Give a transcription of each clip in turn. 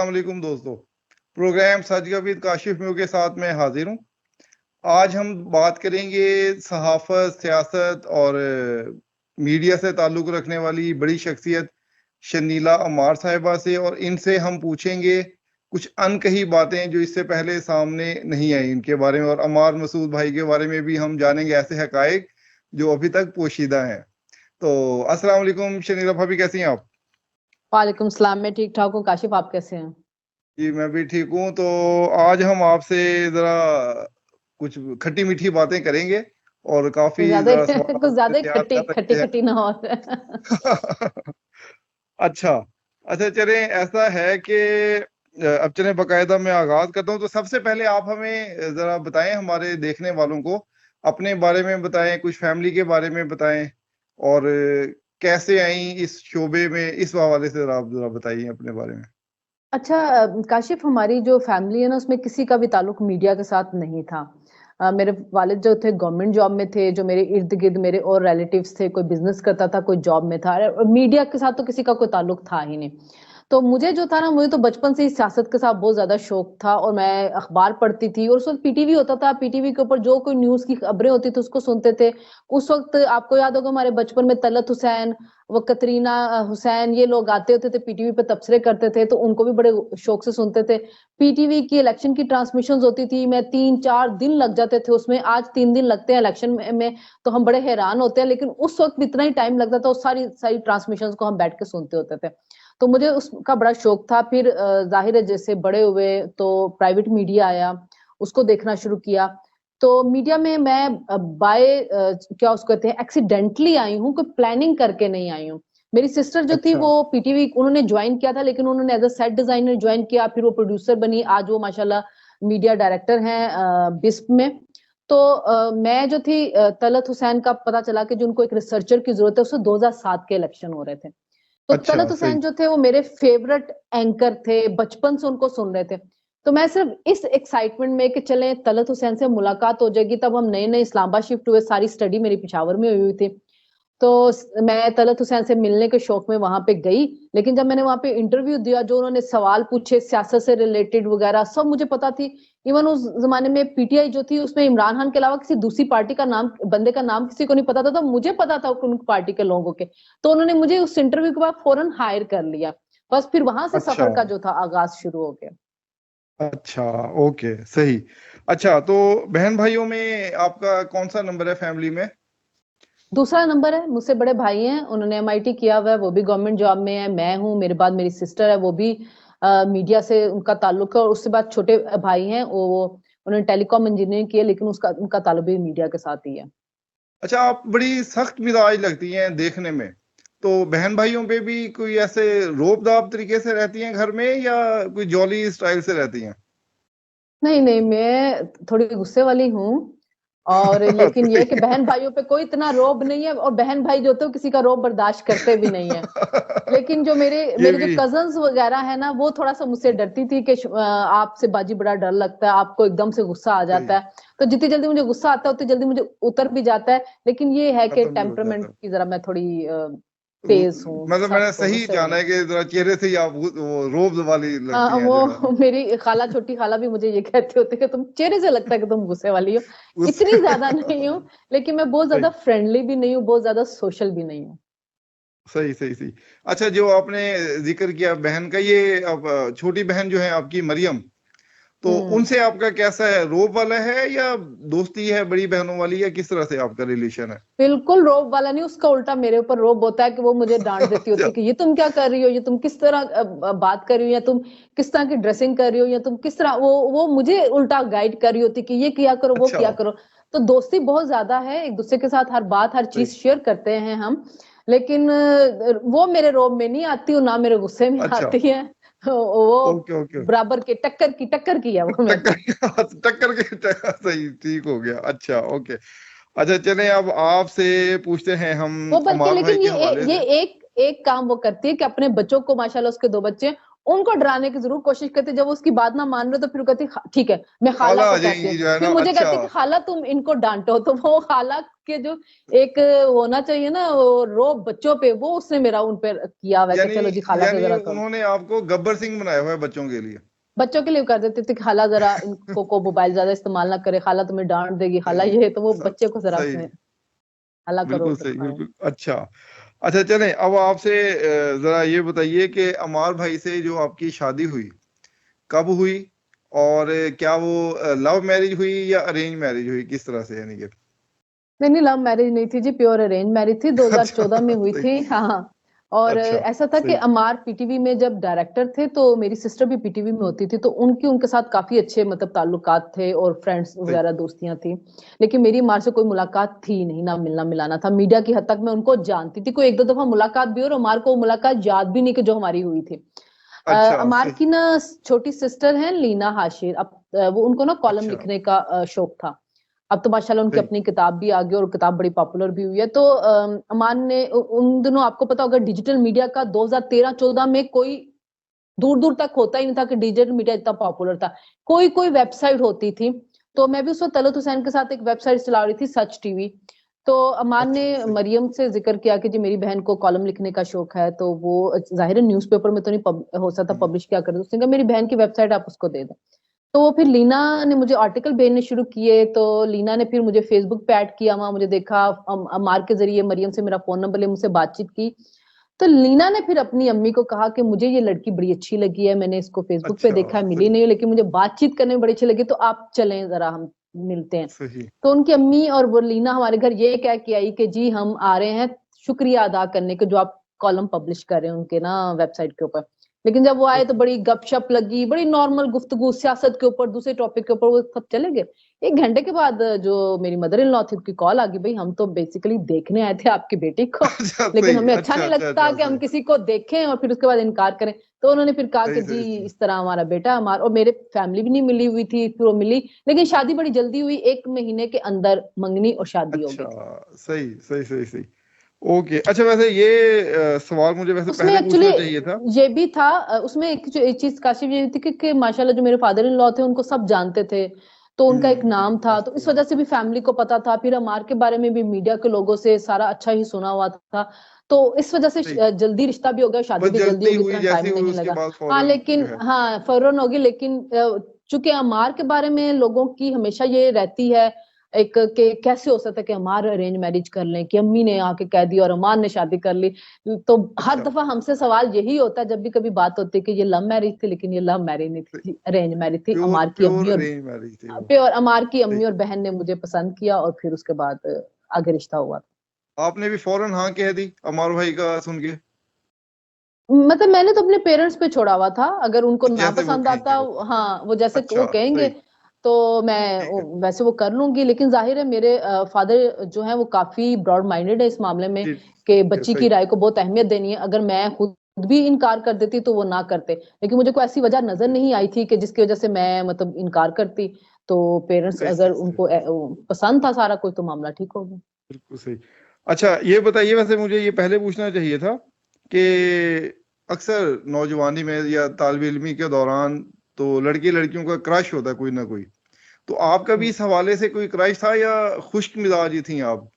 अस्सलाम वालेकुम दोस्तों। प्रोग्राम सच का विद काशिफ म्यू के साथ मैं हाजिर हूँ। आज हम बात करेंगे सहाफत, सियासत और मीडिया से ताल्लुक रखने वाली बड़ी शख्सियत शनीला अमार साहिबा से, और इनसे हम पूछेंगे कुछ अनकही बातें जो इससे पहले सामने नहीं आई इनके बारे में, और अमार मसूद भाई के बारे में भी हम जानेंगे ऐसे हकायक जो अभी तक पोशीदा हैं। तो अस्सलाम वालेकुम शनीला भाभी, कैसी हैं आप? वालेकुम सलाम, मैं ठीक ठाक हूँ। काशिफ, आप कैसे हैं? जी मैं भी ठीक हूँ। तो आज हम आपसे जरा कुछ खट्टी मीठी बातें करेंगे और काफी ज्यादा जरा सवाल कुछ ज्यादा ही तैयार खट्टी कर खट्टी रखे हैं। खट्टी ना हो। अच्छा अच्छा, चलें, ऐसा है कि अब चलें बाकायदा मैं आगाज करता हूँ। तो सबसे पहले आप हमें जरा बताएं, हमारे देखने वालों को अपने बारे में बताएं, कुछ फैमिली के बारे में बताएं, और कैसे आई इस शोबे में, इस हवाले से आप जरा बताइए अपने बारे में। अच्छा, काशिफ, हमारी जो फैमिली है ना, उसमें किसी का भी ताल्लुक मीडिया के साथ नहीं था। मेरे वालिद जो थे गवर्नमेंट जॉब में थे, जो मेरे इर्द गिर्द मेरे और रिलेटिव्स थे, कोई बिजनेस करता था, कोई जॉब में था, और मीडिया के साथ तो किसी का कोई ताल्लुक था ही नहीं। तो मुझे जो था ना, मुझे तो बचपन से ही सियासत के साथ बहुत ज्यादा शौक था, और मैं अखबार पढ़ती थी, और उस वक्त पीटीवी होता था, पीटीवी के ऊपर जो कोई न्यूज की खबरें होती थी उसको सुनते थे। उस वक्त आपको याद होगा, हमारे बचपन में तलत हुसैन, वो कतरीना हुसैन, ये लोग आते होते थे पीटीवी पे, तबसरे करते थे, तो उनको भी बड़े शौक से सुनते थे। पीटीवी की इलेक्शन की ट्रांसमिशन होती थी, मैं 3-4 दिन लग जाते थे उसमें। आज 3 दिन लगते हैं इलेक्शन में, तो हम बड़े हैरान होते हैं, लेकिन उस वक्त इतना ही टाइम लगता था, उस सारी सारी ट्रांसमिशन को हम बैठ के सुनते होते थे। तो मुझे उसका बड़ा शौक था। फिर जाहिर है, जैसे बड़े हुए तो प्राइवेट मीडिया आया, उसको देखना शुरू किया। तो मीडिया में मैं बाय क्या उसको कहते हैं, एक्सीडेंटली आई हूँ, कोई प्लानिंग करके नहीं आई हूँ। मेरी सिस्टर जो थी अच्छा वो पीटीवी उन्होंने ज्वाइन किया था, लेकिन उन्होंने as a set designer join किया, फिर वो प्रोड्यूसर बनी, आज वो माशाल्लाह मीडिया डायरेक्टर हैं बिस्प में। तो मैं जो थी, तलत हुसैन का पता चला कि जो उनको एक रिसर्चर की जरूरत है, उससे 2007 के इलेक्शन हो रहे थे। तो अच्छा, तलत हुसैन सही। जो थे वो मेरे फेवरेट एंकर थे, बचपन से उनको सुन रहे थे। तो मैं सिर्फ इस एक्साइटमेंट में कि चले तलत हुसैन से मुलाकात हो जाएगी, तब हम नए नए इस्लामाबाद शिफ्ट हुए, सारी स्टडी मेरी पिशावर में हुई थी। तो मैं तलत हुसैन से मिलने के शौक में वहां पे गई। लेकिन जब मैंने वहां पे इंटरव्यू दिया, जो उन्होंने सवाल पूछे सियासत से रिलेटेड वगैरह सब मुझे पता थी। इवन उस जमाने में पीटीआई जो थी, उसमें इमरान खान के अलावा किसी दूसरी पार्टी का नाम, बंदे का नाम किसी को नहीं पता था, तो मुझे पता था उन पार्टी के लोगों के। तो उन्होंने मुझे उस इंटरव्यू के बाद फौरन हायर कर लिया। बस फिर वहां से अच्छा सफर का जो था आगाज शुरू हो गया। अच्छा, ओके, सही। अच्छा, तो बहन भाइयों में आपका कौन सा नंबर है फैमिली में? दूसरा नंबर है, मुझसे बड़े भाई हैं, उन्होंने एमआईटी किया हुआ है, वो भी गवर्नमेंट जॉब में है। मैं हूँ, मेरे बाद मेरी सिस्टर है, वो भी मीडिया से उनका ताल्लुक है। और उससे बाद छोटे भाई हैं, वो उन्होंने टेलीकॉम इंजीनियरिंग की है, लेकिन उसका उनका ताल्लुक भी मीडिया के साथ ही है। अच्छा, आप बड़ी सख्त मिजाज लगती हैं देखने में। तो बहन भाइयों पे भी कोई ऐसे रोब दाब तरीके से रहती हैं घर में, या कोई जॉली स्टाइल से रहती हैं? नहीं नहीं, मैं थोड़ी गुस्से वाली हूँ। और लेकिन ये है कि बहन भाइयों पे कोई इतना रोब नहीं है, और बहन भाई जो होते हैं किसी का रोब बर्दाश्त करते भी नहीं है। लेकिन जो मेरे ये मेरे जो भी। कजन्स वगैरह है ना, वो थोड़ा सा मुझसे डरती थी कि आपसे बाजी बड़ा डर लगता है, आपको एकदम से गुस्सा आ सही। जाता है। तो जितनी जल्दी मुझे गुस्सा आता है, उतनी जल्दी मुझे उतर भी जाता है। लेकिन ये है कि खत्म भी हो टेम्परामेंट जाता है। की जरा मैं थोड़ी तेज हूँ, मतलब मैंने सख्त हूँ, सही गुस्से जाना वाली। है कि जरा चेहरे से ही आप वो रोब वाली लगती हैं जरा। वो मेरी खाला, छोटी खाला भी मुझे ये कहते होते कि तुम चेहरे से लगता है कि तुम गुस्से वाली हो। उस इतनी ज्यादा नहीं हूँ, लेकिन मैं बहुत ज्यादा सही फ्रेंडली भी नहीं हूँ, बहुत ज्यादा सोशल भी नहीं हूँ। सही सही सही। अच्छा, जो आपने जिक्र किया बहन का, ये अब छोटी बहन जो है आपकी मरियम, तो हम्म। उनसे आपका कैसा है, रोब वाला है या दोस्ती है बड़ी बहनों वाली, या किस तरह से आपका रिलेशन है? बिल्कुल रोब वाला नहीं, उसका उल्टा मेरे ऊपर रोब होता है कि वो मुझे डांट देती होती अच्छा है कि ये तुम क्या कर रही हो, ये तुम किस तरह बात कर रही हो, या तुम किस तरह की ड्रेसिंग कर रही हो, या तुम किस तरह, वो मुझे उल्टा गाइड कर रही होती कि ये किया करो, वो अच्छा, किया करो। तो दोस्ती बहुत ज्यादा है, एक दूसरे के साथ हर बात हर सही। चीज शेयर करते हैं हम। लेकिन वो मेरे रोब में नहीं आती, और ना मेरे गुस्से में अच्छा, आती है। वो ओके ओके। बराबर के टक्कर की है वो मेरे। टक्कर टक्कर के सही, ठीक हो गया। अच्छा, ओके। अच्छा, चलें, अब आपसे पूछते हैं हम वो बल्कि अमार भाई लेकिन के हवाले ये से। एक एक काम वो करती है कि अपने बच्चों को, माशाल्लाह उसके 2 बच्चे हैं, उनको डराने की जरूर कोशिश करती, जब वो उसकी बात ना मान रहे तो फिर वो कहती ठीक है मैं खाला खाला आ को कहती जाएंगी हूँ, जो है फिर ना, मुझे अच्छा। कहती कि खाला तुम इनको डांटो, तो वो खाला के जो एक होना चाहिए ना वो रोब बच्चों पे, वो उसने मेरा उन पे किया हुआ है कि यानी चलो जी खाला से यानी जरा करो। उन्होंने आपको गब्बर सिंह बनाया हुआ है बच्चों के लिए। बच्चों के लिए कर देते थे कि खाला जरा इनको को मोबाइल ज्यादा इस्तेमाल ना करे, खाला तुम्हें डांट देगी, खाला सही, ये, तो वो बच्चे को जरा सही, उसमें खाला का बिल्कुल रोल सही, रखा है। बिल्कुल अच्छा। अच्छा चलें, अब आपसे जरा ये बताइए कि अमार भाई से जो आपकी शादी हुई, कब हुई, और क्या वो लव मैरिज हुई या अरेंज मैरिज हुई, किस तरह से, यानी कि? नहीं नहीं, लव मैरिज नहीं थी जी, प्योर अरेंज मैरिज थी, अच्छा 2014 में हुई सही, थी। हाँ। और अच्छा ऐसा था कि सही, अमार पीटीवी में जब डायरेक्टर थे, तो मेरी सिस्टर भी पीटीवी में होती थी, तो उनकी उनके साथ काफी अच्छे मतलब ताल्लुकात थे और फ्रेंड्स सही, वगैरह दोस्तियां थी। लेकिन मेरी अमार से कोई मुलाकात थी नहीं, ना मिलना मिलाना था, मीडिया की हद तक मैं उनको जानती थी, कोई एक दो दफा मुलाकात भी, और अमार को मुलाकात याद भी नहीं कि जो हमारी हुई थी। अच्छा अमार सही, की ना छोटी सिस्टर है लीना हाशिर, अब वो उनको ना कॉलम अच्छा लिखने का शौक था। अब तो माशाल्लाह उनकी सही, अपनी किताब भी आ गई और किताब बड़ी पॉपुलर भी हुई है। तो अमान ने उन दिनों आपको पता होगा डिजिटल मीडिया का 2013-14 में कोई दूर दूर तक होता ही नहीं था कि डिजिटल मीडिया इतना पॉपुलर था। कोई कोई वेबसाइट होती थी। तो मैं भी उस वक्त तलत हुसैन के साथ एक वेबसाइट चला रही थी, सच टीवी। तो अमान ने अच्छा सही, मरियम से जिक्र किया कि जी मेरी बहन को कॉलम लिखने का शौक है, तो वो जाहिर है न्यूज़पेपर में तो नहीं हो सकता हम्म, पब्लिश क्या करे, तो उसने कहा मेरी बहन की वेबसाइट आप उसको दे दें। तो वो फिर लीना ने मुझे आर्टिकल भेजने शुरू किए, तो लीना ने फिर मुझे फेसबुक पे ऐड किया, वहां मुझे देखा, अमार के जरिए मरियम से मेरा फोन नंबर ले मुझसे बातचीत की। तो लीना ने फिर अपनी अम्मी को कहा कि मुझे ये लड़की बड़ी अच्छी लगी है, मैंने इसको फेसबुक पे अच्छा देखा है, मिली सही, नहीं, लेकिन मुझे बातचीत करने में बड़ी अच्छी लगी, तो आप चलें जरा हम मिलते हैं। सही, तो उनकी अम्मी और वो लीना हमारे घर ये कह के आई कि जी हम आ रहे हैं शुक्रिया अदा करने के, जो आप कॉलम पब्लिश कर रहे हैं उनके ना वेबसाइट के ऊपर। लेकिन जब वो आए तो ओके, बड़ी गपशप लगी, बड़ी नॉर्मल गुफ्तगू, सियासत के ऊपर, दूसरे टॉपिक के ऊपर, वो सब चले गए। 1 घंटे के बाद जो मेरी मदर इन लॉ थी उनकी कॉल आ गई, भाई हम तो बेसिकली देखने आए थे आपकी बेटी को, अच्छा लेकिन सही, हमें अच्छा अच्छा नहीं अच्छा लगता अच्छा कि हम सही, किसी को देखें और फिर उसके बाद इनकार करें। तो उन्होंने फिर कहा कि सही जी सही सही, इस तरह हमारा बेटा, हमारा और मेरे फैमिली भी नहीं मिली हुई थी, फिर वो मिली, लेकिन शादी बड़ी जल्दी हुई, 1 महीने के अंदर मंगनी और शादी हो अच्छा गई थी। सही सही सही सही, ओके। अच्छा वैसे ये सवाल मुझे वैसे उसमें पहले एक्चुअली पूछना चाहिए था। ये भी था, उसमें एक चीज काशिफ ये थी कि माशाल्लाह जो मेरे फादर इन लॉ थे उनको सब जानते थे, तो उनका एक नाम था, तो इस वजह माशाल्लाह, से भी फैमिली को पता था, फिर अमार के बारे में भी मीडिया के लोगों से सारा अच्छा ही सुना हुआ था। तो इस वजह से सही, जल्दी रिश्ता भी हो गया, शादी बस भी जल्दी जल्दी होगी, हुई, इतना जैसी टाइम हुई नहीं उसके लगा। बाद हाँ फौरन जो लेकिन है। हाँ फौरन होगी, लेकिन चूंकि अमार के बारे में लोगों की हमेशा ये रहती है एक कि कैसे हो सकता है कि अमार अरेंज मैरिज कर लें, कि अम्मी ने आके कह दिया और अमार ने शादी कर ली। तो हर अच्छा दफा हमसे सवाल यही होता है जब भी कभी बात होती है कि ये लव मैरिज थी, लेकिन ये लव मैरिज नहीं थी, अरेंज मैरिज थी। प्योर अमार की प्योर अम्मी और अरेंज मैरिज थी वो। प्योर अमार की सही, अम्मी और बहन ने मुझे पसंद किया और फिर उसके बाद आगे रिश्ता हुआ। आपने भी फौरन हाँ कह दी अमर भाई का सुन के? मतलब मैंने तो अपने पेरेंट्स पे छोड़ा हुआ था, अगर उनको ना जैसे वो पसंद आता, कहेंगे वो, हाँ वो जैसे वो अच्छा कहेंगे, सही, तो मैं ठीक है, वैसे वो कर लूंगी। लेकिन जाहिर है मेरे फादर जो है वो काफी ब्रॉड माइंडेड है इस मामले में, जी कि ठीक है, बच्ची सही, की राय को बहुत अहमियत देनी है। अगर मैं खुद भी इनकार कर देती तो वो ना करते, लेकिन मुझे कोई ऐसी वजह नजर नहीं आई थी कि जिसकी वजह से मैं मतलब इनकार करती। तो पेरेंट्स सही अगर सही सही, उनको पसंद था सारा कुछ, तो मामला ठीक हो गया। बिल्कुल सही। अच्छा ये बताइए, वैसे मुझे ये पहले पूछना चाहिए था कि अक्सर नौजवानी में या तालिब इल्मी के दौरान तो लड़के लड़कियों का क्रश होता है कोई ना कोई। तो आपका भी हम्म। इस हवाले से कोई क्रश था या खुश्क मिजाज ही थी आप?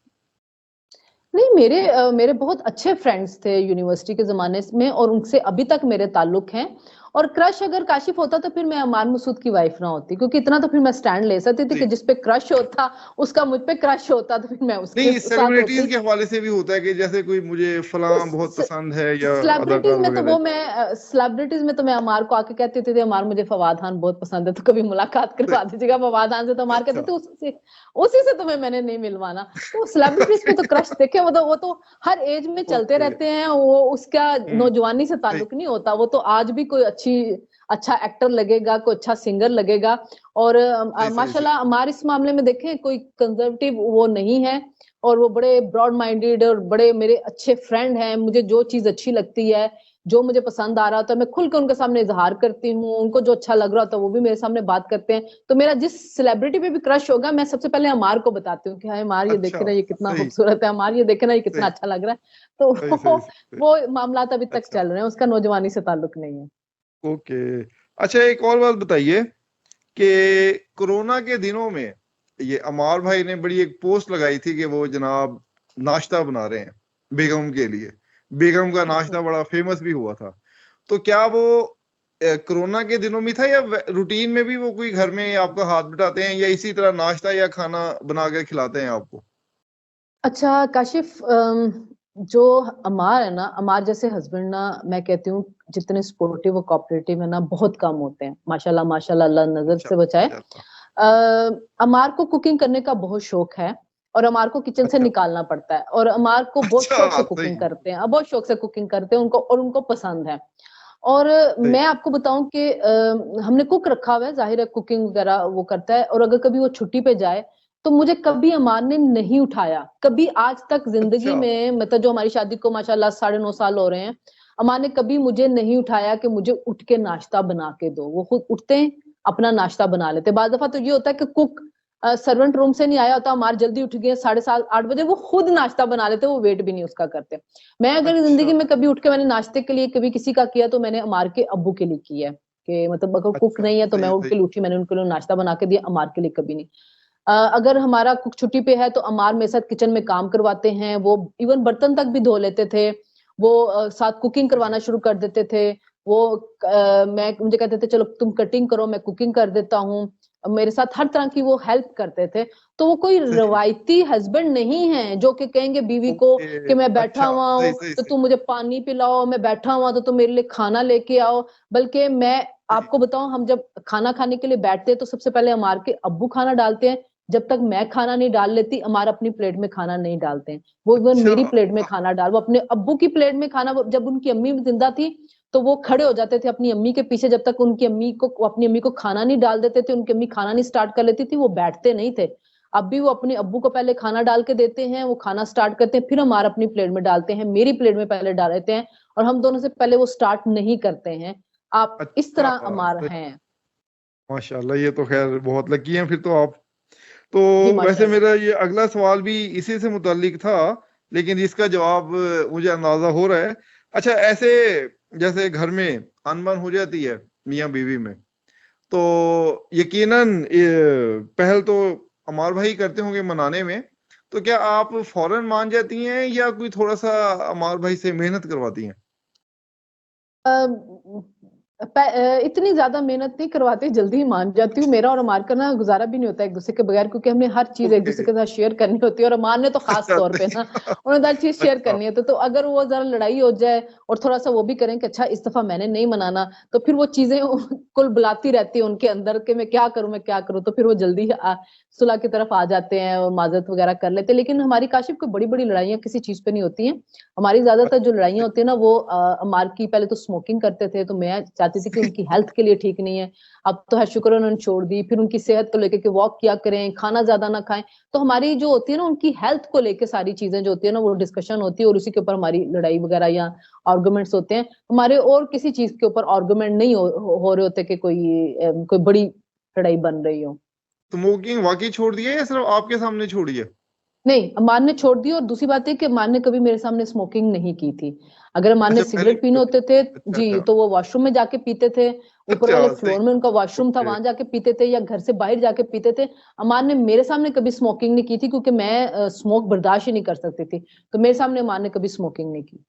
नहीं, मेरे बहुत अच्छे फ्रेंड्स थे यूनिवर्सिटी के जमाने में, और उनसे अभी तक मेरे ताल्लुक हैं। और क्रश अगर काशिफ होता तो फिर मैं अमान मसूद की वाइफ ना होती, क्योंकि इतना तो फिर मैं स्टैंड ले सकती थी कि जी, जिस पे क्रश होता उसका मुझ पे क्रश होता, तो फिर मैं उसके नहीं साथ सेलिब्रिटीज होती। के हवाले से भी होता है कि जैसे कोई मुझे फलां बहुत पसंद है या सेलिब्रिटीज अदाकार में तो वगैरह। वो मैं सेलिब्रिटीज में तो मैं अमार को आके कहती थी अमार मुझे फवाद खान बहुत पसंद है, तो कभी मुलाकात सही, करवा दीजिएगा फवाद खान से, तो अमार कहते अच्छा थे उसी से तुम्हें मैंने नहीं मिलवाना। तो सेलिब्रिटीज में तो क्रश देखे, वो तो हर एज में चलते ओके, रहते हैं, वो उसका हम्म, नौजवानी से सही, ताल्लुक नहीं होता, वो तो आज भी कोई अच्छा एक्टर लगेगा, कोई अच्छा सिंगर लगेगा। और सही सही सही, माशाल्लाह हमारे इस मामले में देखें कोई कंजर्वेटिव वो नहीं है, और वो बड़े ब्रॉड माइंडेड और बड़े मेरे अच्छे फ्रेंड हैं। मुझे जो चीज अच्छी लगती है, जो मुझे पसंद आ रहा होता है, मैं खुल के उनके सामने इजहार करती हूँ, उनको जो अच्छा लग रहा होता है वो भी मेरे सामने बात करते हैं। तो मेरा जिस सेलिब्रिटी पे भी क्रश होगा, मैं सबसे पहले अमार को बताती हूँ कि हाय अमार ये अच्छा देखे ना, ये कितना सही खूबसूरत है, अमार ये देखे ना, ये कितना सही अच्छा लग रहा है। तो सही सही सही, वो मामला अभी तक अच्छा चल रहे हैं, उसका नौजवानी से ताल्लुक नहीं है। ओके। अच्छा, एक और बात बताइए कि कोरोना के दिनों में ये अमार भाई ने बड़ी एक पोस्ट लगाई थी कि वो जनाब नाश्ता बना रहे हैं बेगम के लिए। बेगम का नाश्ता बड़ा फेमस भी हुआ था। तो क्या वो कोरोना के दिनों में था, या रूटीन में भी वो कोई घर में आपका हाथ बटाते हैं, या इसी तरह नाश्ता या खाना बना के खिलाते हैं आपको? अच्छा काशिफ, जो अमार है ना, अमार जैसे हस्बैंड ना, मैं कहती हूँ जितने सपोर्टिव और कोऑपरेटिव है ना, बहुत कम होते हैं। माशाल्लाह माशाल्लाह, अल्लाह नजर अच्छा, से बचाए। माशाल्लाह। अमार को कुकिंग करने का बहुत शौक है, और अमार को किचन से अच्छा, निकालना पड़ता है, और अमार को बहुत अच्छा, शौक से कुकिंग सही, करते हैं, अब बहुत शौक से कुकिंग करते हैं उनको, और उनको पसंद है। और सही। मैं आपको बताऊं कि हमने कुक रखा हुआ है, जाहिर है कुकिंग वगैरह वो करता है, और अगर कभी वो छुट्टी पे जाए तो मुझे कभी अमान ने नहीं उठाया, कभी आज तक जिंदगी अच्छा, में, मतलब जो हमारी शादी को माशाल्लाह 9.5 साल हो रहे हैं, अमान ने कभी मुझे नहीं उठाया कि मुझे उठ के नाश्ता बना के दो। वो खुद उठते हैं, अपना नाश्ता बना लेते। बाद दफा तो ये होता है कि कुक सर्वेंट रूम से नहीं आया होता, हमारे जल्दी उठ गए 7:30 8 बजे, वो खुद नाश्ता बना लेते, वो वेट भी नहीं उसका करते। मैं अगर अच्छा, जिंदगी में कभी उठ के मैंने नाश्ते के लिए कभी किसी का किया, तो मैंने अमार के अब्बू के लिए किया है, कि मतलब अगर कुक अच्छा, नहीं है तो मैं सही, उठ के सही। लिए उठी, मैंने उनके लिए नाश्ता बना के दिया, अमार के लिए कभी नहीं। अगर हमारा कुक छुट्टी पे है तो अमार मेरे साथ किचन में काम करवाते हैं, वो इवन बर्तन तक भी धो लेते थे, वो साथ कुकिंग करवाना शुरू कर देते थे। वो मैं मुझे कहते थे चलो तुम कटिंग करो, मैं कुकिंग कर देता हूँ। मेरे साथ हर तरह की वो हेल्प करते थे। तो वो कोई सही। रवायती हस्बैंड नहीं है जो कि कहेंगे बीवी को ओके। कि मैं बैठा अच्छा, हुआ सही, हूँ सही, तो सही, तुम मुझे पानी पिलाओ, मैं बैठा हुआ तो तुम मेरे लिए खाना लेके आओ। बल्कि मैं सही। आपको बताऊं, हम जब खाना खाने के लिए बैठते हैं तो सबसे पहले हमारे के अब्बू खाना डालते हैं। जब तक मैं खाना नहीं डाल लेती, हमारा अपनी प्लेट में खाना नहीं डालते हैं। वो इवन अच्छा, मेरी प्लेट में खाना डाल, वो अपने अब्बू की प्लेट में खाना, जब उनकी अम्मी जिंदा थी तो वो खड़े हो जाते थे अपनी अम्मी के पीछे, जब तक उनकी अम्मी को, अपनी अम्मी को खाना नहीं डाल देते थे, उनकी अम्मी खाना नहीं स्टार्ट कर लेती थी, वो बैठते नहीं थे। अब भी वो अपने अब्बू को पहले खाना डाल के देते हैं, वो खाना स्टार्ट करते हैं, फिर हमारा अपनी प्लेट में डालते हैं, मेरी प्लेट में पहले डाल देते हैं, और हम दोनों से पहले वो स्टार्ट नहीं करते हैं। आप इस अच्छा, तरह अमार सही। हैं। माशाल्लाह, ये तो खैर बहुत लकी हैं फिर तो आप। तो जी वैसे माशाल्लाह। मेरा ये अगला सवाल भी इसी से मुताल्लिक था, लेकिन इसका जवाब मुझे अंदाजा हो रहा है। अच्छा, ऐसे जैसे घर में अनबन हो जाती है मियाँ बीवी में, तो यकीनन पहल तो अमार भाई करते होंगे मनाने में। तो क्या आप फौरन मान जाती हैं, या कोई थोड़ा सा अमार भाई से मेहनत करवाती हैं? इतनी ज्यादा मेहनत नहीं करवाती, जल्दी ही मान जाती हूँ। मेरा और अमार का ना गुजारा भी नहीं होता एक दूसरे के बगैर, क्योंकि हमने हर चीज एक दूसरे ओके। के साथ शेयर करनी होती है, और अमार ने तो खास अच्छा, तौर पे सही। ना, उन्हें तो हर चीज शेयर अच्छा, करनी है। तो अगर वो जरा लड़ाई हो जाए और थोड़ा सा वो भी करें कि अच्छा इस दफा मैंने नहीं मनाना, तो फिर वो चीजें कुल बुलाती रहती है उनके अंदर कि मैं क्या करूं, मैं क्या करूं, तो फिर वो जल्दी सुलह की तरफ आ जाते हैं और माजरत वगैरह कर लेते हैं। लेकिन हमारी काशिफ कोई बड़ी बड़ी लड़ाइयाँ किसी चीज पे नहीं होती हैं। हमारी ज्यादातर जो अच्छा, लड़ाइयाँ होती है ना, वो अमार की, पहले तो स्मोकिंग करते थे, तो मैं चाहती थी कि सही। उनकी हेल्थ के लिए ठीक नहीं है। अब तो है शुक्र उन्होंने छोड़ दी। फिर उनकी सेहत को लेकर के वॉक किया करें, खाना ज्यादा ना खाएं। तो हमारी जो होती है ना, उनकी हेल्थ को लेकर सारी चीजें जो होती है ना, वो डिस्कशन होती है, और उसी के ऊपर हमारी लड़ाई वगैरह या आर्गुमेंट्स होते हैं हमारे। और किसी चीज के ऊपर आर्गुमेंट नहीं हो रहे होते कि कोई बड़ी लड़ाई बन रही हो। स्मोकिंग वाकई छोड़ दिया, या सिर्फ आपके सामने छोड़ी है? नहीं, अमान ने छोड़ दी, और दूसरी बात है कि अमान ने कभी मेरे सामने स्मोकिंग नहीं की थी। अगर अमान ने अच्छा, पहले सिगरेट भी पीने कभी? होते थे, अच्छा, जी, अच्छा। तो वो वॉशरूम में जाके पीते थे। ऊपर अच्छा, वाले सही। फ्लोर में उनका वॉशरूम था, ओके। वहां जाके पीते थे, या घर से बाहर जाके पीते थे। अमान ने मेरे सामने कभी स्मोकिंग नहीं की थी, क्योंकि मैं स्मोक बर्दाश्त ही नहीं कर सकती थी। तो मेरे सामने अमान ने कभी स्मोकिंग नहीं की।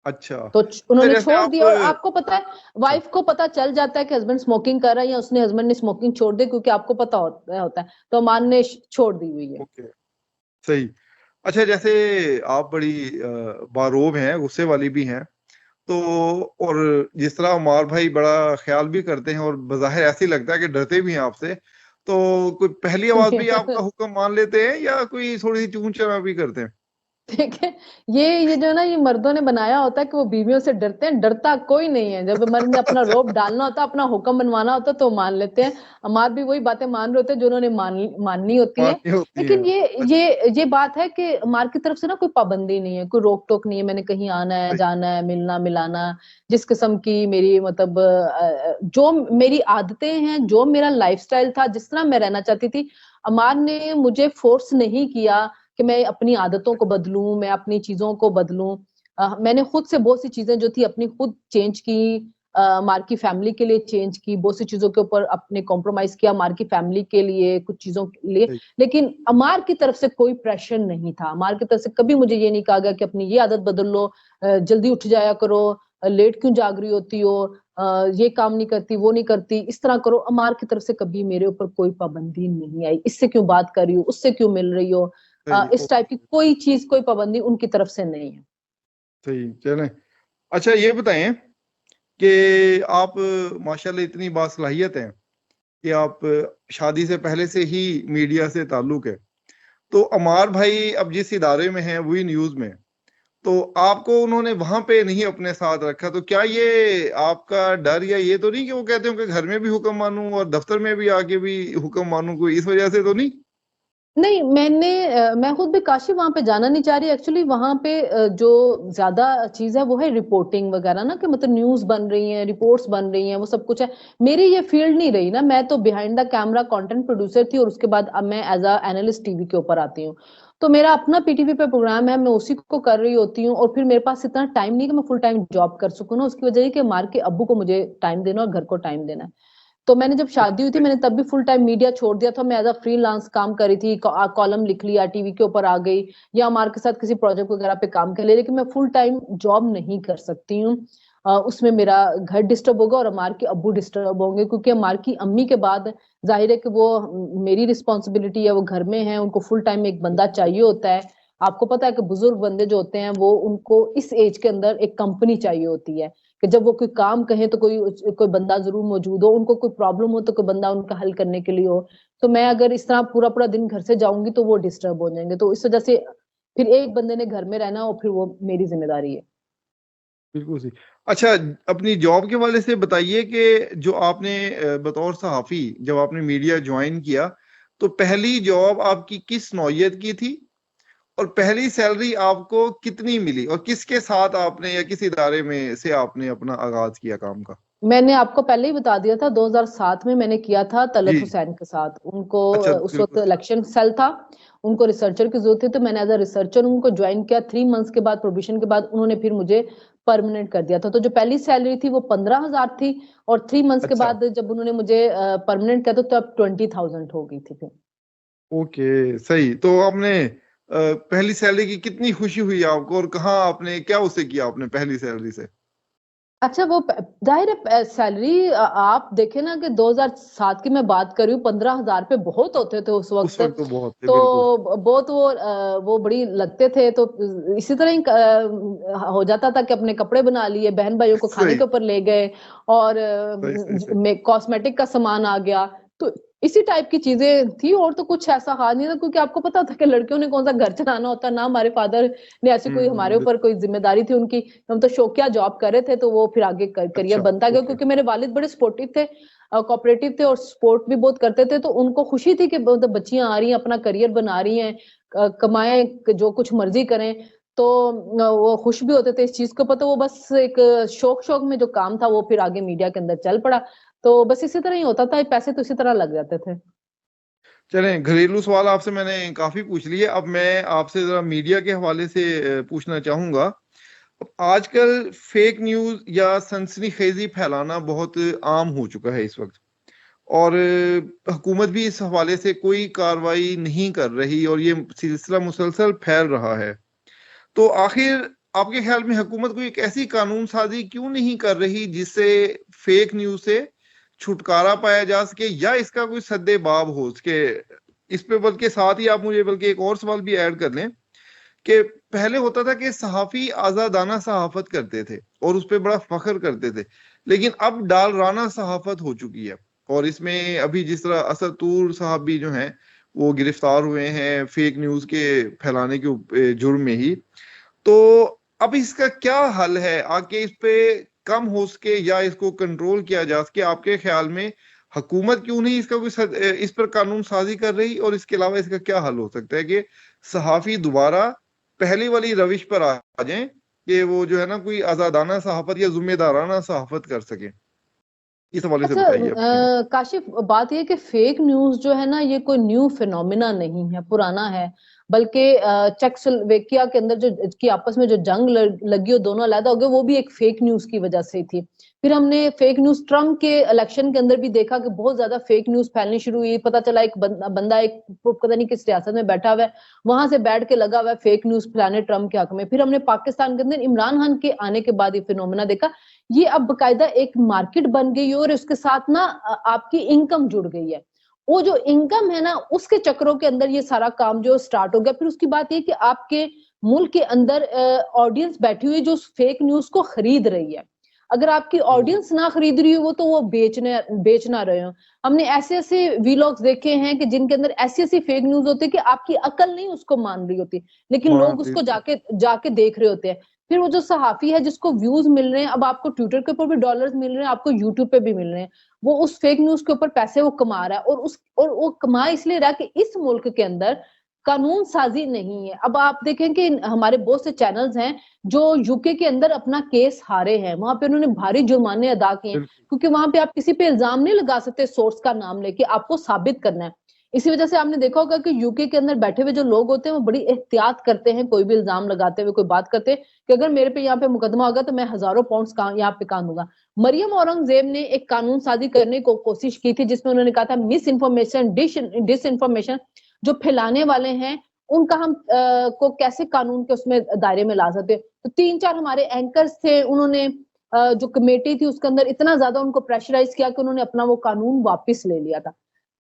अच्छा, तो अच्छा, उन्होंने जैसे छोड़ आप दिया। और आपको पता है, अच्छा, वाइफ को पता चल जाता है कि हस्बैंड स्मोकिंग कर रहा है, या उसने हस्बैंड ने स्मोकिंग छोड़ दी, क्योंकि आपको पता होता है। तो अमान ने छोड़ दी हुई है। ओके, सही। अच्छा, जैसे आप बड़ी बारोब हैं, गुस्से वाली भी हैं, तो और जिस तरह अमार भाई बड़ा ख्याल भी करते हैं, और बज़ाहिर ऐसे ही लगता है कि डरते भी हैं आपसे, तो कोई पहली आवाज भी आपका हुक्म मान लेते हैं, या कोई थोड़ी सी चूं चना भी करते हैं? ठीक है। ये जो है ना, ये मर्दों ने बनाया होता है कि वो बीवियों से डरते हैं। डरता कोई नहीं है। जब मर्द ने अपना रोब अच्छा, डालना होता है, अपना हुक्म मनवाना होता है, तो मान लेते हैं। हमार भी वही बातें मान रहे होते हैं जो उन्होंने माननी होती है। मान्य होती लेकिन हैं। अच्छा, ये बात है कि हमार की तरफ से ना कोई पाबंदी नहीं है, कोई रोक टोक नहीं है। मैंने कहीं आना है, सही। जाना है, मिलना मिलाना, जिस किस्म की मेरी मतलब जो मेरी आदतें हैं, जो मेरा लाइफस्टाइल था, जिस तरह मैं रहना चाहती थी, अमार ने मुझे फोर्स नहीं किया कि मैं अपनी आदतों को बदलूं, मैं अपनी चीजों को बदलूं। मैंने खुद से बहुत सी चीजें जो थी अपनी खुद चेंज की। मार की फैमिली के लिए चेंज की, बहुत सी चीजों के ऊपर अपने कॉम्प्रोमाइज किया मार की फैमिली के लिए, कुछ चीजों के लिए। सही। लेकिन अमार की तरफ से कोई प्रेशर नहीं था, अमार की तरफ से कभी मुझे ये नहीं कहा गया कि अपनी ये आदत बदल लो, जल्दी उठ जाया करो, लेट क्यों जाग रही होती हो, ये काम नहीं करती, वो नहीं करती, इस तरह करो। अमार की तरफ से कभी मेरे ऊपर कोई पाबंदी नहीं आई, इससे क्यों बात कर रही हो, उससे क्यों मिल रही हो, सही। इस टाइप की कोई चीज, कोई पाबंदी उनकी तरफ से नहीं है। सही, चलें। अच्छा ये बताएं कि आप माशाल्लाह इतनी बासलाहियत हैं कि आप शादी से पहले से ही मीडिया से ताल्लुक है। तो अमार भाई अब जिस इदारे में हैं वही न्यूज में, तो आपको उन्होंने वहां पे नहीं अपने साथ रखा, तो क्या ये आपका डर या ये तो नहीं कि वो कहते हो कि घर में भी हुक्म मानूं और दफ्तर में भी आके भी हुक्म मानूं, कोई इस वजह से तो नहीं? नहीं, मैं खुद भी काशी वहां पे जाना नहीं चाह रही एक्चुअली। वहां पे जो ज्यादा चीज है वो है रिपोर्टिंग वगैरह ना, कि मतलब न्यूज बन रही है, रिपोर्ट्स बन रही हैं, वो सब कुछ है। मेरी ये फील्ड नहीं रही ना, मैं तो behind the camera content producer थी, और उसके बाद अब मैं एज अ एनालिस्ट टीवी के ऊपर आती हूँ। तो मेरा अपना पीटीवी पे प्रोग्राम है, मैं उसी को कर रही होती हूँ, और फिर मेरे पास इतना टाइम नहीं कि मैं फुल टाइम जॉब कर सकूँ ना। उसकी वजह है कि मार के अब्बू को मुझे टाइम देना और घर को टाइम देना है। तो मैंने जब शादी हुई थी, मैंने तब भी फुल टाइम मीडिया छोड़ दिया था, मैं एज अ फ्रीलांस काम कर रही थी, कॉलम लिख लिया, टीवी के ऊपर आ गई, या हमारे के साथ किसी प्रोजेक्ट वगैरह पे काम कर लिया, लेकिन मैं फुल टाइम जॉब नहीं कर सकती हूँ। उसमें मेरा घर डिस्टर्ब होगा और अमार के अब्बू डिस्टर्ब होंगे, क्योंकि अमार की अम्मी के बाद जाहिर है कि वो मेरी रिस्पॉन्सिबिलिटी है, वो घर में है, उनको फुल टाइम एक बंदा चाहिए होता है। आपको पता है कि बुजुर्ग बंदे जो होते हैं वो, उनको इस एज के अंदर एक कंपनी चाहिए होती है, कि जब वो कोई काम कहें तो कोई कोई बंदा जरूर मौजूद हो, उनको कोई प्रॉब्लम हो तो कोई बंदा उनका हल करने के लिए हो। तो मैं अगर इस तरह पूरा पूरा दिन घर से जाऊंगी तो वो डिस्टर्ब हो जाएंगे, तो इस वजह से फिर एक बंदे ने घर में रहना, और फिर वो मेरी जिम्मेदारी है। बिल्कुल सही। अच्छा, अपनी जॉब के वाले से बताइए कि जो आपने बतौर सहाफी जब आपने मीडिया ज्वाइन किया, तो पहली जॉब आपकी किस नौयत की थी, और पहली सैलरी आपको कितनी मिली, और किसके साथ आपने या किस इदारे में से आपने अपना आगाज किया काम का? मैंने आपको पहले ही बता दिया था, 2007 में मैंने किया था तलत जी। हुसैन के साथ। उनको अच्छा, उस वक्त बिल्कुल सही। इलेक्शन सेल था, उनको रिसर्चर की जरूरत थी, तो मैंने एज अ रिसर्चर उनको ज्वाइन किया। 3 मंथ्स के बाद, प्रोबेशन के बाद, उन्होंने फिर मुझे परमानेंट कर दिया था। तो जो पहली सैलरी थी वो 15,000 थी, और 3 मंथ्स के अच्छा। बाद जब उन्होंने मुझे परमानेंट किया, तो तब 20,000 हो गई थी फिर। ओके, सही। तो आपने पहली सैलरी की कितनी खुशी हुई आपको, और कहाँ आपने क्या उसे किया आपने पहली सैलरी से? अच्छा, वो जाहिर है सैलरी, आप देखे ना कि 2007 की मैं बात कर रही हूँ, 15,000 पे बहुत होते थे उस उस वक्त। वक्त तो बहुत थे, बिल्कुल। तो बहुत वो बड़ी लगते थे। तो इसी तरह ही हो जाता था कि अपने कपड़े बना लिए, बहन भाइयों को खाने सही। के ऊपर ले गए, और सही, सही, सही। कॉस्मेटिक का सामान आ गया। तो इसी टाइप की चीजें थी, और तो कुछ ऐसा हाल नहीं था, क्योंकि आपको पता था कि लड़कियों ने कौन सा घर चलाना होता है ना। हमारे फादर ने ऐसी कोई हमारे ऊपर कोई जिम्मेदारी थी उनकी, हम तो शौकिया जॉब कर रहे थे, तो वो फिर आगे करियर अच्छा। बनता गया, ओके। क्योंकि मेरे वालिद बड़े सपोर्टिव थे, कोऑपरेटिव थे, और सपोर्ट भी बहुत करते थे। तो उनको खुशी थी कि मतलब बच्चियां आ रही हैं, अपना करियर बना रही हैं, कमाएं, जो कुछ मर्जी करें। तो वो खुश भी होते थे इस चीज को पता। वो बस एक शौक शौक में जो काम था वो फिर आगे मीडिया के अंदर चल पड़ा। तो बस इसी तरह ही होता था, पैसे तो इसी तरह लग जाते थे। चलें, घरेलू सवाल आपसे मैंने काफी पूछ लिए, अब मैं आपसे जरा मीडिया के हवाले से पूछना चाहूंगा। आजकल फेक न्यूज या सनसनीखेजी फैलाना बहुत आम हो चुका है इस वक्त, और हुकूमत भी इस हवाले से कोई कार्रवाई नहीं कर रही, और ये सिलसिला मुसलसल फैल रहा है। तो आखिर आपके ख्याल में हुकूमत कोई एक ऐसी कानून साजी क्यों नहीं कर रही जिससे फेक न्यूज से छुटकारा पाया जा सके, या इसका कोई सद्देबाब हो सके इस पे? बल्कि साथ ही आप मुझे बल्कि एक और सवाल भी ऐड कर लें कि पहले होता था कि सहाफी आजादाना सहाफत करते थे और उस पर बड़ा फख्र करते थे, लेकिन अब डालराना सहाफत हो चुकी है। और इसमें अभी जिस तरह असद तूर साहब भी जो हैं वो गिरफ्तार हुए हैं फेक न्यूज के फैलाने के जुर्म में ही। तो अब इसका क्या हल है आके इस पे कम हो सके या इसको कंट्रोल किया जा सके? आपके ख्याल में हुकूमत क्यों नहीं इसका कोई इस पर कानून साजी कर रही, और इसके अलावा इसका क्या हल हो सकता है कि सहाफी दोबारा पहली वाली रविश पर आ जाएं कि वो जो है ना कोई आजादाना सहाफत या जिम्मेदाराना सहाफत कर सके? इस हवाले से अच्छा, बताइए अपनी राय। काशिफ, बात ये है कि फेक न्यूज जो है ना, ये कोई न्यू फिनोमिना नहीं है, पुराना है। बल्कि चेकोस्लोवाकिया के अंदर जो की आपस में जो जंग लगी और दोनों अलग हो गए, वो भी एक फेक न्यूज की वजह से थी। फिर हमने फेक न्यूज ट्रम्प के इलेक्शन के अंदर भी देखा कि बहुत ज्यादा फेक न्यूज फैलनी शुरू हुई। पता चला एक बंदा एक पता नहीं किस सियासत में बैठा हुआ है, वहां से बैठ के लगा हुआ है फेक न्यूज फैलाने ट्रम्प के हक में। फिर हमने पाकिस्तान के अंदर इमरान खान के आने के बाद ये फिनोमेना देखा, ये अब बकायदा एक मार्केट बन गई है और उसके साथ ना आपकी इनकम जुड़ गई है। वो जो इनकम है ना, उसके चक्रों के अंदर ये सारा काम जो स्टार्ट हो गया। फिर उसकी बात ये कि आपके मुल्क के अंदर ऑडियंस बैठी हुई जो फेक न्यूज को खरीद रही है। अगर आपकी ऑडियंस ना खरीद रही हो तो वो बेच ना रहे हो। हमने ऐसे ऐसे वीलॉग्स देखे हैं कि जिनके अंदर ऐसी ऐसी फेक न्यूज होती है कि आपकी अकल नहीं उसको मान रही होती, लेकिन लोग उसको जाके जाके देख रहे होते हैं। फिर वो जो सहाफी है जिसको व्यूज मिल रहे हैं, अब आपको ट्विटर के ऊपर भी डॉलर्स मिल रहे हैं, आपको यूट्यूब पे भी मिल रहे हैं, वो उस फेक न्यूज के ऊपर पैसे वो कमा रहा है। और वो कमा इसलिए रहा कि इस मुल्क के अंदर कानून साजी नहीं है। अब आप देखें कि हमारे बहुत से चैनल्स हैं जो यूके के अंदर अपना केस हारे हैं, वहां पे उन्होंने भारी जुर्माने अदा किए हैं, क्योंकि वहां पे आप किसी पे इल्जाम नहीं लगा सकते सोर्स का नाम लेके, आपको साबित करना है। इसी वजह से आपने देखा होगा कि यूके के अंदर बैठे हुए जो लोग होते हैं वो बड़ी एहतियात करते हैं कोई भी इल्जाम लगाते हुए, कोई बात करते हैं कि अगर मेरे पे यहाँ पे मुकदमा होगा तो मैं हजारों पाउंड्स यहाँ पे कान दूंगा। मरियम औरंगजेब ने एक कानून साजी करने को कोशिश की थी जिसमें उन्होंने कहा था मिस इन्फॉर्मेशन डिस इन्फॉर्मेशन जो फैलाने वाले हैं उनका हम को कैसे कानून के उसमें दायरे में ला सकते। तो 3-4 हमारे एंकर्स थे, उन्होंने जो कमेटी थी उसके अंदर इतना ज्यादा उनको प्रेशराइज किया कि उन्होंने अपना वो कानून वापस ले लिया था।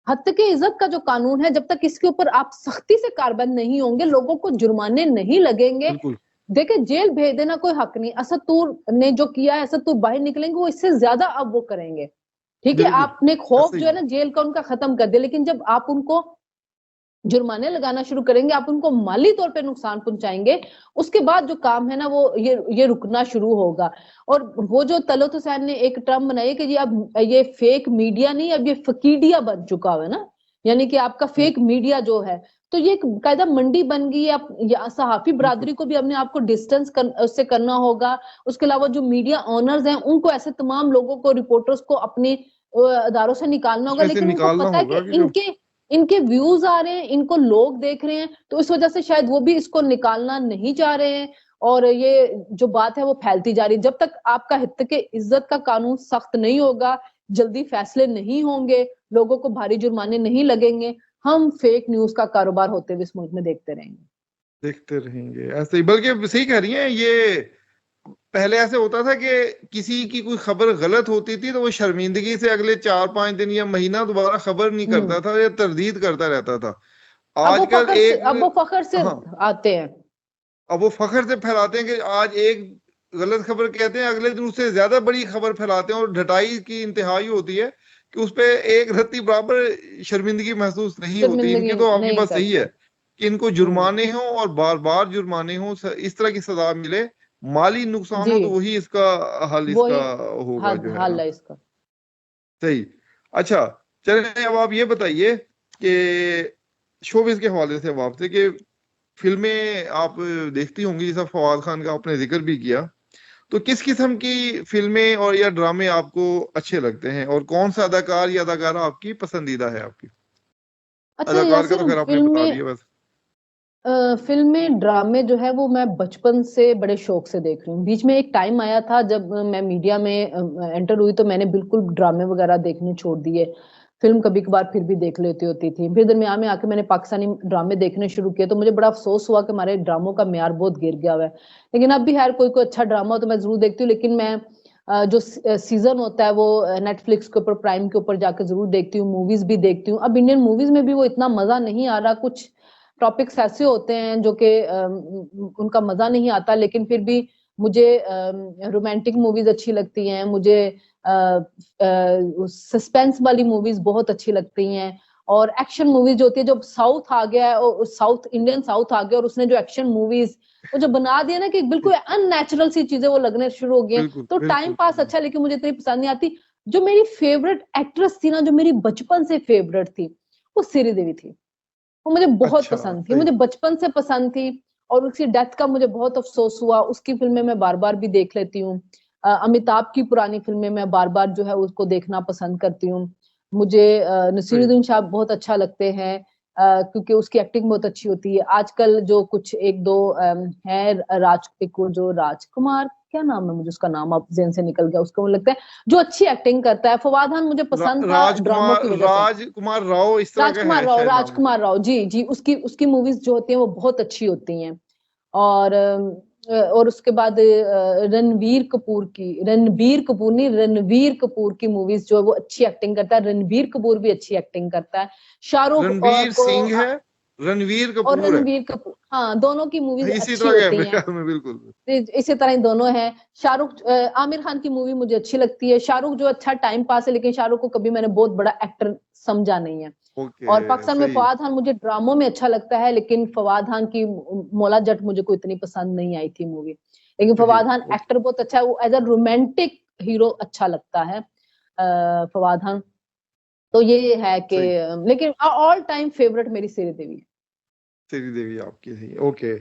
हत्या के इज्जत का जो कानून है, जब तक इसके ऊपर आप सख्ती से कारबंद नहीं होंगे, लोगों को जुर्माने नहीं लगेंगे, देखिए जेल भेज देना कोई हक नहीं। असदुर ने जो किया है, असदुर बाहर निकलेंगे वो इससे ज्यादा अब वो करेंगे। ठीक है, आपने खौफ जो है ना जेल का उनका खत्म कर दिया, लेकिन जब आप उनको जुर्माने लगाना शुरू करेंगे, आप उनको माली तौर पे नुकसान पहुंचाएंगे, उसके बाद जो काम है ना वो ये रुकना शुरू होगा। और वो जो तलत हुसैन ने एक टर्म बनाई कि ये अब ये फेक मीडिया नहीं, अब ये फकीडिया बन चुका है ना, यानी कि आपका फेक मीडिया जो है, तो ये कायदा मंडी बन गई है। सहाफी बरादरी को भी अपने आपको डिस्टेंस उससे करना होगा। उसके अलावा जो मीडिया ऑनर्स हैं उनको ऐसे तमाम लोगों को, रिपोर्टर्स को अपने अदारों से निकालना होगा, लेकिन उनको पता है कि इनके व्यूज आ रहे हैं, इनको लोग देख रहे हैं, तो इस वजह से शायद वो भी इसको निकालना नहीं चाह रहे हैं और ये जो बात है वो फैलती जा रही है। जब तक आपका हित के इज्जत का कानून सख्त नहीं होगा, जल्दी फैसले नहीं होंगे, लोगों को भारी जुर्माने नहीं लगेंगे, हम फेक न्यूज का कारोबार होते हुए इस मुल्क में देखते रहेंगे। ऐसे ही, बल्कि सही कह रही हैं, ये पहले ऐसे होता था कि किसी की कोई खबर गलत होती थी तो वो शर्मिंदगी से अगले 4-5 दिन या महीना दोबारा खबर नहीं करता था या तरदीद करता रहता था। आजकल अब वो फखर से आते हैं, अब वो फखर से फैलाते हैं कि आज एक गलत खबर कहते हैं, अगले दिन उससे ज्यादा बड़ी खबर फैलाते हैं और ढटाई की इंतहाई होती है कि उस पे एक रत्ती बराबर शर्मिंदगी महसूस नहीं होती। इनकी तो आपकी बात सही है कि इनको जुर्माने हो और बार बार जुर्माने हो, इस तरह की सजा मिले, माली नुकसान हो तो वही इसका हल इसका होगा जो है ना। इसका सही। अच्छा चलिए, अब आप ये बताइए कि शोबिज़ के हवाले से आपसे कि फिल्में आप देखती होंगी, जैसा फवाद खान का आपने जिक्र भी किया, तो किस किस्म की फिल्में और या ड्रामे आपको अच्छे लगते हैं और कौन सा अदाकार या अदाकारा आपकी पसंदीदा है आपकी? अच्छा, अदाकार का तो खैर आपने बता दिया। बस फिल्में ड्रामे जो है वो मैं बचपन से बड़े शौक से देख रही हूँ। बीच में एक टाइम आया था जब मैं मीडिया में एंटर हुई तो मैंने बिल्कुल ड्रामे वगैरह देखने छोड़ दिए। फिल्म कभी कभार फिर भी देख लेती होती थी, फिर दरमियान में आके मैंने पाकिस्तानी ड्रामे देखने शुरू किए तो मुझे बड़ा अफसोस हुआ कि हमारे ड्रामों का म्यार बहुत गिर गया हुआ है। लेकिन अब भी खैर कोई अच्छा ड्रामा हो तो मैं जरूर देखती हूँ, लेकिन मैं जो सीजन होता है वो नेटफ्लिक्स के ऊपर, प्राइम के ऊपर जाके जरूर देखती हूँ। मूवीज भी देखती हूँ। अब इंडियन मूवीज में भी वो इतना मजा नहीं आ रहा, कुछ टॉपिक्स ऐसे होते हैं जो कि उनका मजा नहीं आता, लेकिन फिर भी मुझे रोमांटिक मूवीज अच्छी लगती हैं, मुझे सस्पेंस वाली मूवीज बहुत अच्छी लगती हैं, और एक्शन मूवीज जो होती है, जो साउथ आ गया है और साउथ इंडियन साउथ आ गया और उसने जो एक्शन मूवीज वो जो बना दिया ना कि बिल्कुल अननेचुरल सी चीजें वो लगने शुरू हो गई, तो टाइम पास अच्छा, लेकिन मुझे इतनी पसंद नहीं आती। जो मेरी फेवरेट एक्ट्रेस थी ना, जो मेरी बचपन से फेवरेट थी, वो श्रीदेवी थी। वो मुझे बहुत पसंद थी, मुझे बचपन से पसंद थी, और उसकी डेथ का मुझे बहुत अफसोस हुआ। उसकी फिल्में मैं बार बार भी देख लेती हूँ। अमिताभ की पुरानी फिल्में मैं बार बार जो है उसको देखना पसंद करती हूँ। मुझे नसीरुद्दीन शाह बहुत अच्छा लगते हैं। क्योंकि उसकी एक्टिंग बहुत अच्छी होती है। आजकल जो कुछ एक दो है जो राजकुमार, क्या नाम है, मुझे उसका नाम अब जेहन से निकल गया, उसको मुझे लगता है जो अच्छी एक्टिंग करता है। फवाद खान मुझे पसंद था ड्रामों की वजह से। राजकुमार राव इस तरह का है शायद नाम। राजकुमार राव, जी जी, उसकी उसकी मूवीज जो होती हैं वो बहुत अच्छी होती हैं। और उसके बाद रणवीर कपूर की मूवीज जो है वो अच्छी एक्टिंग करता है। रणबीर कपूर भी अच्छी एक्टिंग करता है। शाहरुख रणवीर को सिंह है, रणवीर और कपूर है, रणबीर कपूर, हाँ, दोनों की मूवीज इसी अच्छी तरह का है होती मेरे हैं। ख्याल में, बिल्कुल। इसी तरह ही दोनों हैं। आमिर खान की मूवी मुझे अच्छी लगती है। शाहरुख जो अच्छा टाइम पास है, लेकिन शाहरुख को कभी मैंने बहुत बड़ा एक्टर समझा नहीं है। और ओके, पाकिस्तान में सही। फवाद खान मुझे ड्रामों में अच्छा लगता है, लेकिन फवाद खान की मौला जट मुझे कोई इतनी पसंद नहीं आई थी मूवी। लेकिन सही, फवाद खान ओके। एक्टर बहुत अच्छा है, वो एज अ रोमांटिक हीरो अच्छा लगता है फवाद खान। तो ये है कि, सही। लेकिन ऑल टाइम फेवरेट मेरी श्रीदेवी है। श्रीदेवी आपकी, सही, ओके।